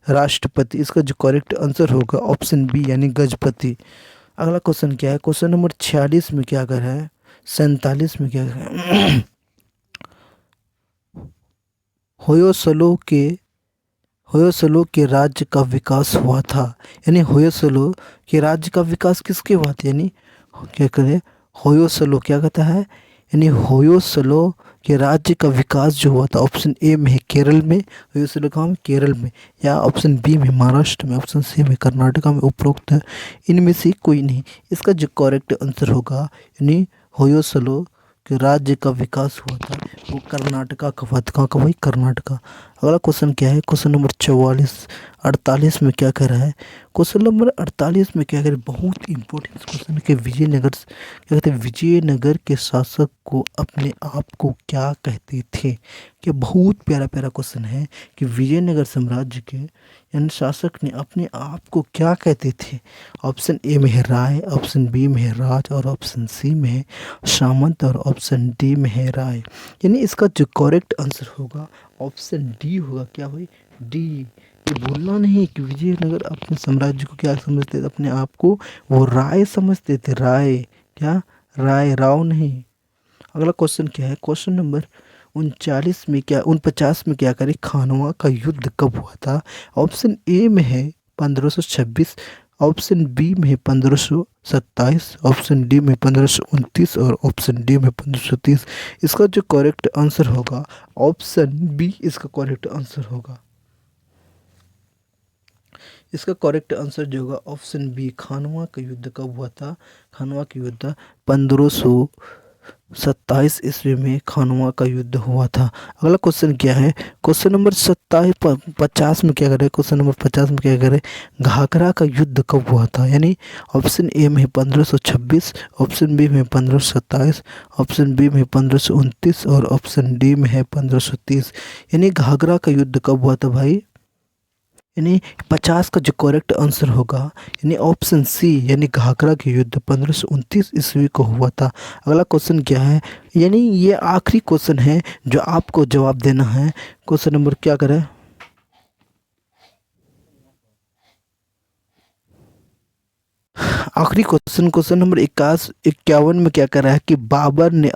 राष्ट्रपति। इसका जो करेक्ट आंसर होगा ऑप्शन बी, यानी गजपति। अगला क्वेश्चन क्या है? क्वेश्चन नंबर 46 में क्या कर रहा है? 47 में क्या कर रहा है? होयसलो के राज्य का विकास हुआ था। यानी होयसलो के राज्य का विकास किसके हुआ था? यानी क्या करे? होयसलो क्या कहता है? यानी होयसलो कि राज्य का विकास जो हुआ था ऑप्शन ए में है केरल में, तो इसे लिखा हूँ केरल में, या ऑप्शन बी में महाराष्ट्र में, ऑप्शन सी में कर्नाटका में, उपरोक्त इनमें से कोई नहीं। इसका जो करेक्ट आंसर होगा यानी होयोसलो कि राज्य का विकास हुआ था वो कर्नाटका का हुआ था। कहाँ का भाई? कर्नाटका। अगला क्वेश्चन क्या है? क्वेश्चन नंबर 48 में क्या कह रहा है? क्वेश्चन नंबर 48 में क्या कह रहा है? बहुत इंपॉर्टेंट क्वेश्चन है कि विजयनगर क्या कहते हैं, विजयनगर के शासक को अपने आप को क्या कहते थे? क्या बहुत प्यारा प्यारा क्वेश्चन है कि विजयनगर साम्राज्य के यानी शासक ने अपने आप को क्या कहते थे? ऑप्शन ए में है राय, ऑप्शन बी में है राज, और ऑप्शन सी में है सामंत, और ऑप्शन डी में है राय। यानी इसका जो करेक्ट आंसर होगा ऑप्शन डी होगा। क्या भाई? डी। ये भूलना नहीं कि विजयनगर अपने साम्राज्य को क्या समझते थे? अपने आप को वो राय समझते थे। राय। क्या? राय, राव नहीं। अगला क्वेश्चन क्या है? क्वेश्चन नंबर 49 में क्या करें? खानवा का युद्ध कब हुआ था? ऑप्शन ए में है 1526, ऑप्शन बी में है 1527, ऑप्शन डी में 1529, और ऑप्शन डी में 1530। इसका जो करेक्ट आंसर होगा ऑप्शन बी इसका करेक्ट आंसर होगा। इसका करेक्ट आंसर जो होगा ऑप्शन बी, खानवा का युद्ध कब हुआ था? खानवा का युद्ध 1527 ईस्वी में खानवा का युद्ध हुआ था। अगला क्वेश्चन क्या है? क्वेश्चन नंबर 50 में क्या करें? क्वेश्चन नंबर 50 में क्या करें? घाघरा का युद्ध कब हुआ था? यानी ऑप्शन ए में 1526, ऑप्शन बी में 1527, ऑप्शन बी में 1529, और ऑप्शन डी में है 1530। यानी घाघरा का युद्ध कब हुआ था भाई? यानी 50 का जो करेक्ट आंसर होगा यानी ऑप्शन सी, यानी घाघरा के युद्ध 1529 ईस्वी को हुआ था। अगला क्वेश्चन क्या है? यानी ये आखिरी क्वेश्चन है जो आपको जवाब देना है। क्वेश्चन नंबर क्या करें? आखिरी क्वेश्चन, क्वेश्चन नंबर 51 में क्या कर रहा है कि बाबर ने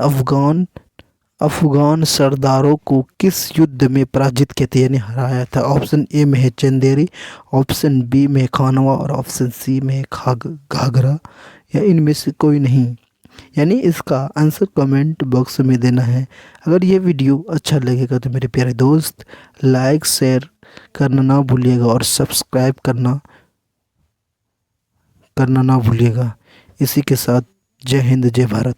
अफगान सरदारों को किस युद्ध में पराजित किया था यानी हराया था? ऑप्शन ए में है चंदेरी, ऑप्शन बी में है खानवा, और ऑप्शन सी में है घाघरा, या इनमें से कोई नहीं। यानी इसका आंसर कमेंट बॉक्स में देना है। अगर ये वीडियो अच्छा लगेगा तो मेरे प्यारे दोस्त लाइक शेयर करना ना भूलिएगा, और सब्सक्राइब करना ना भूलिएगा। इसी के साथ जय हिंद, जय भारत।